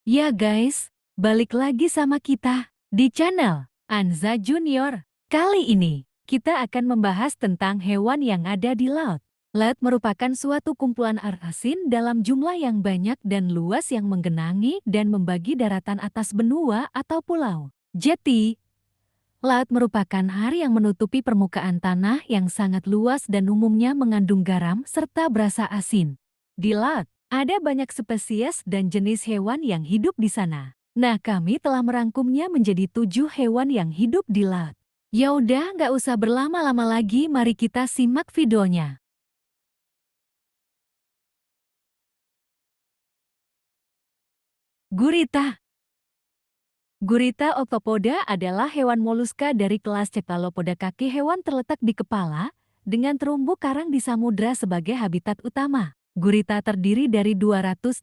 Ya guys, balik lagi sama kita di channel Anza Junior. Kali ini, kita akan membahas tentang hewan yang ada di laut. Laut merupakan suatu kumpulan air asin dalam jumlah yang banyak dan luas yang menggenangi dan membagi daratan atas benua atau pulau. Jadi, laut merupakan air yang menutupi permukaan tanah yang sangat luas dan umumnya mengandung garam serta berasa asin. Di laut, ada banyak spesies dan jenis hewan yang hidup di sana. Nah, kami telah merangkumnya menjadi 7 hewan yang hidup di laut. Ya udah, nggak usah berlama-lama lagi, mari kita simak videonya. Gurita. Gurita octopoda adalah hewan moluska dari kelas Cephalopoda. Kaki hewan terletak di kepala, dengan terumbu karang di samudra sebagai habitat utama. Gurita terdiri dari 289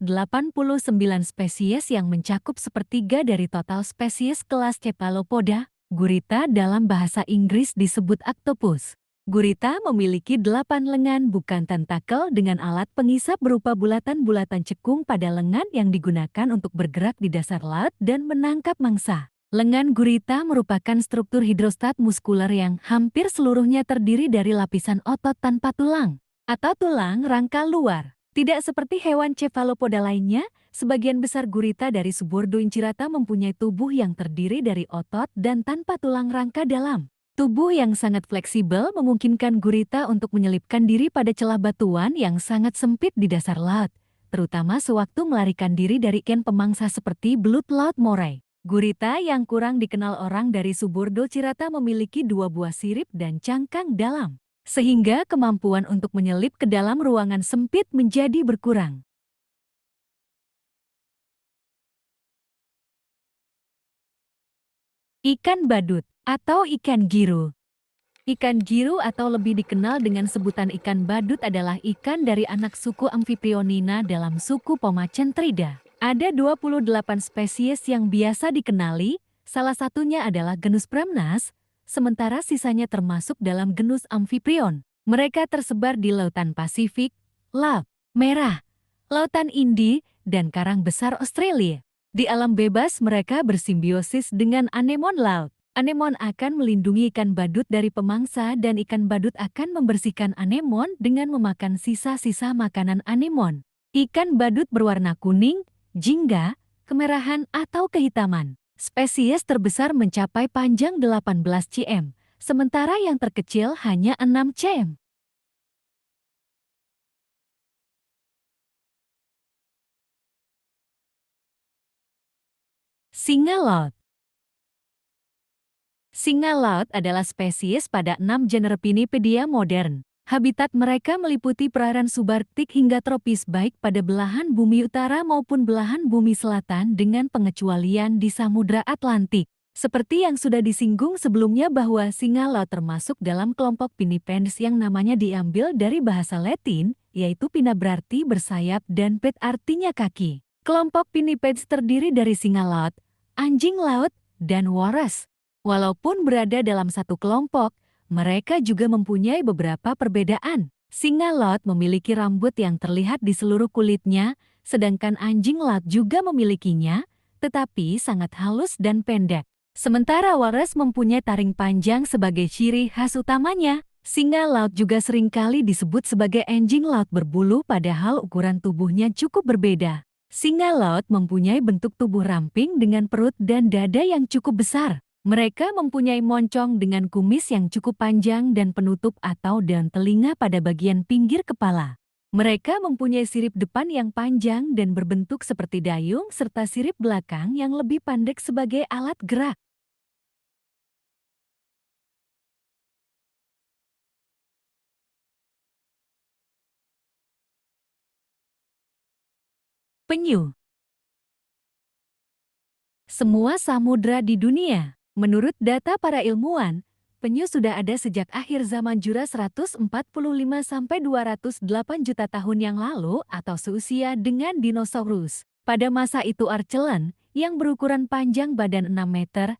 spesies yang mencakup sepertiga dari total spesies kelas Cephalopoda. Gurita dalam bahasa Inggris disebut octopus. Gurita memiliki 8 lengan bukan tentakel dengan alat pengisap berupa bulatan-bulatan cekung pada lengan yang digunakan untuk bergerak di dasar laut dan menangkap mangsa. Lengan gurita merupakan struktur hidrostat muskuler yang hampir seluruhnya terdiri dari lapisan otot tanpa tulang atau tulang rangka luar. Tidak seperti hewan cephalopoda lainnya, sebagian besar gurita dari Subordoincirata mempunyai tubuh yang terdiri dari otot dan tanpa tulang rangka dalam. Tubuh yang sangat fleksibel memungkinkan gurita untuk menyelipkan diri pada celah batuan yang sangat sempit di dasar laut, terutama sewaktu melarikan diri dari ikan pemangsa seperti belut laut moray. Gurita yang kurang dikenal orang dari Subordoincirata memiliki 2 buah sirip dan cangkang dalam, sehingga kemampuan untuk menyelip ke dalam ruangan sempit menjadi berkurang. Ikan badut atau ikan giru. Ikan giru atau lebih dikenal dengan sebutan ikan badut adalah ikan dari anak suku Amphiprionina dalam suku Pomacentrida. Ada 28 spesies yang biasa dikenali, salah satunya adalah genus Premnas, sementara sisanya termasuk dalam genus Amphiprion. Mereka tersebar di Lautan Pasifik, Laut Merah, Lautan Indi, dan Karang Besar Australia. Di alam bebas mereka bersimbiosis dengan anemon laut. Anemon akan melindungi ikan badut dari pemangsa dan ikan badut akan membersihkan anemon dengan memakan sisa-sisa makanan anemon. Ikan badut berwarna kuning, jingga, kemerahan atau kehitaman. Spesies terbesar mencapai panjang 18 cm, sementara yang terkecil hanya 6 cm. Singa laut. Singa laut adalah spesies pada 6 genre Pinnipedia modern. Habitat mereka meliputi perairan subarktik hingga tropis baik pada belahan bumi utara maupun belahan bumi selatan dengan pengecualian di Samudra Atlantik. Seperti yang sudah disinggung sebelumnya bahwa singa laut termasuk dalam kelompok Pinnipeds yang namanya diambil dari bahasa Latin, yaitu pinna berarti bersayap dan ped artinya kaki. Kelompok Pinnipeds terdiri dari singa laut, anjing laut, dan walrus. Walaupun berada dalam satu kelompok, mereka juga mempunyai beberapa perbedaan. Singa laut memiliki rambut yang terlihat di seluruh kulitnya, sedangkan anjing laut juga memilikinya, tetapi sangat halus dan pendek. Sementara walrus mempunyai taring panjang sebagai ciri khas utamanya. Singa laut juga seringkali disebut sebagai anjing laut berbulu padahal ukuran tubuhnya cukup berbeda. Singa laut mempunyai bentuk tubuh ramping dengan perut dan dada yang cukup besar. Mereka mempunyai moncong dengan kumis yang cukup panjang dan penutup atau dan telinga pada bagian pinggir kepala. Mereka mempunyai sirip depan yang panjang dan berbentuk seperti dayung serta sirip belakang yang lebih pendek sebagai alat gerak. Penyu. Semua samudra di dunia. Menurut data para ilmuwan, penyu sudah ada sejak akhir zaman Jura 145–208 juta tahun yang lalu atau seusia dengan dinosaurus. Pada masa itu Archelon, yang berukuran panjang badan 6 meter,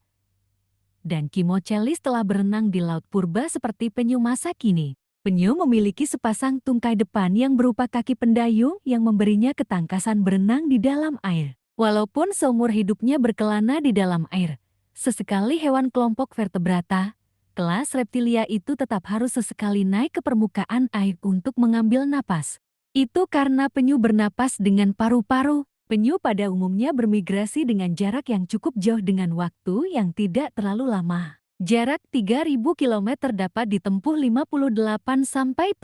dan Kimochelis telah berenang di laut purba seperti penyu masa kini. Penyu memiliki sepasang tungkai depan yang berupa kaki pendayung yang memberinya ketangkasan berenang di dalam air. Walaupun seumur hidupnya berkelana di dalam air, sesekali hewan kelompok vertebrata, kelas reptilia itu tetap harus sesekali naik ke permukaan air untuk mengambil napas. Itu karena penyu bernapas dengan paru-paru. Penyu pada umumnya bermigrasi dengan jarak yang cukup jauh dengan waktu yang tidak terlalu lama. Jarak 3.000 km dapat ditempuh 58-73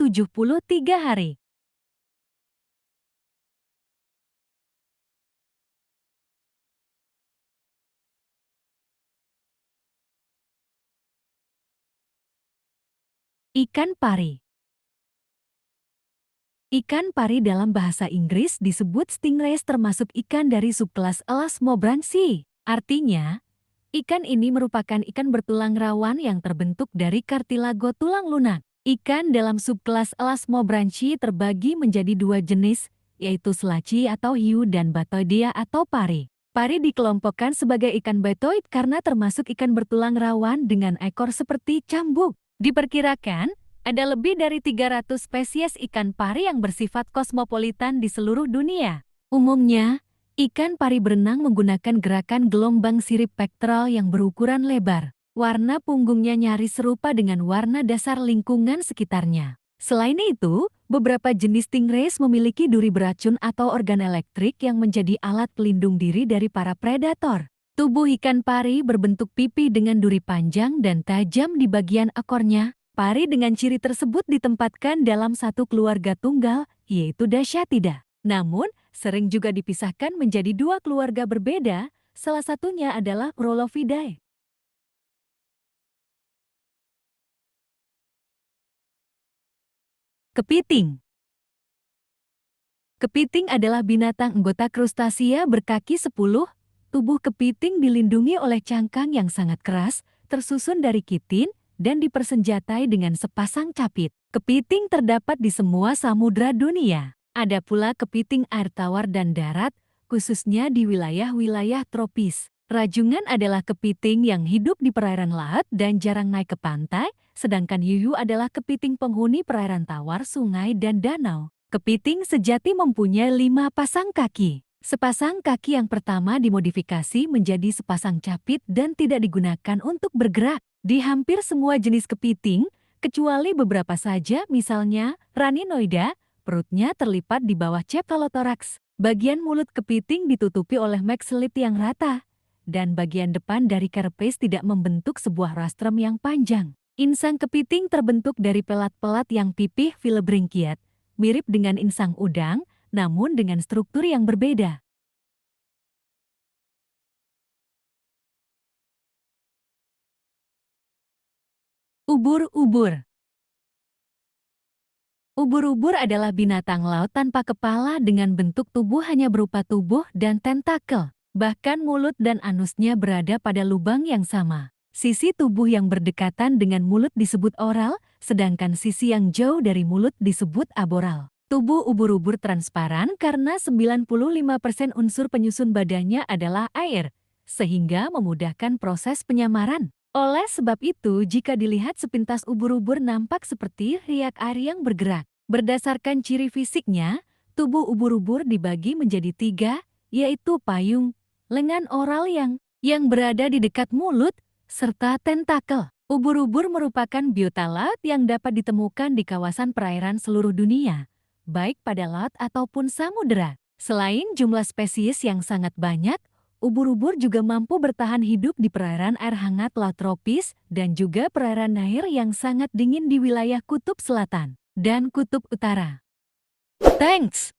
hari. Ikan pari. Ikan pari dalam bahasa Inggris disebut stingrays termasuk ikan dari subkelas Elasmobranchi. Artinya, ikan ini merupakan ikan bertulang rawan yang terbentuk dari kartilago tulang lunak. Ikan dalam subkelas Elasmobranchi terbagi menjadi dua jenis, yaitu selaci atau hiu dan batoidea atau pari. Pari dikelompokkan sebagai ikan batoid karena termasuk ikan bertulang rawan dengan ekor seperti cambuk. Diperkirakan, ada lebih dari 300 spesies ikan pari yang bersifat kosmopolitan di seluruh dunia. Umumnya, ikan pari berenang menggunakan gerakan gelombang sirip pektoral yang berukuran lebar. Warna punggungnya nyaris serupa dengan warna dasar lingkungan sekitarnya. Selain itu, beberapa jenis stingrays memiliki duri beracun atau organ elektrik yang menjadi alat pelindung diri dari para predator. Tubuh ikan pari berbentuk pipi dengan duri panjang dan tajam di bagian ekornya. Pari dengan ciri tersebut ditempatkan dalam satu keluarga tunggal, yaitu Dasyatida. Namun, sering juga dipisahkan menjadi dua keluarga berbeda, salah satunya adalah Rolopidae. Kepiting. Kepiting adalah binatang anggota krustasea berkaki 10. Tubuh kepiting dilindungi oleh cangkang yang sangat keras, tersusun dari kitin, dan dipersenjatai dengan sepasang capit. Kepiting terdapat di semua samudra dunia. Ada pula kepiting air tawar dan darat, khususnya di wilayah-wilayah tropis. Rajungan adalah kepiting yang hidup di perairan laut dan jarang naik ke pantai, sedangkan hiu adalah kepiting penghuni perairan tawar, sungai, dan danau. Kepiting sejati mempunyai 5 pasang kaki. Sepasang kaki yang pertama dimodifikasi menjadi sepasang capit dan tidak digunakan untuk bergerak. Di hampir semua jenis kepiting, kecuali beberapa saja, misalnya Raninoida, perutnya terlipat di bawah cephalothorax. Bagian mulut kepiting ditutupi oleh maxillip yang rata, dan bagian depan dari carapace tidak membentuk sebuah rostrum yang panjang. Insang kepiting terbentuk dari pelat-pelat yang pipih filobranchiat, mirip dengan insang udang, namun dengan struktur yang berbeda. Ubur-ubur. Ubur-ubur adalah binatang laut tanpa kepala dengan bentuk tubuh hanya berupa tubuh dan tentakel. Bahkan mulut dan anusnya berada pada lubang yang sama. Sisi tubuh yang berdekatan dengan mulut disebut oral, sedangkan sisi yang jauh dari mulut disebut aboral. Tubuh ubur-ubur transparan karena 95% unsur penyusun badannya adalah air, sehingga memudahkan proses penyamaran. Oleh sebab itu, jika dilihat sepintas ubur-ubur nampak seperti riak air yang bergerak. Berdasarkan ciri fisiknya, tubuh ubur-ubur dibagi menjadi 3, yaitu payung, lengan oral yang berada di dekat mulut, serta tentakel. Ubur-ubur merupakan biota laut yang dapat ditemukan di kawasan perairan seluruh dunia, baik pada laut ataupun samudera. Selain jumlah spesies yang sangat banyak, ubur-ubur juga mampu bertahan hidup di perairan air hangat laut tropis dan juga perairan air yang sangat dingin di wilayah kutub selatan dan kutub utara. Thanks!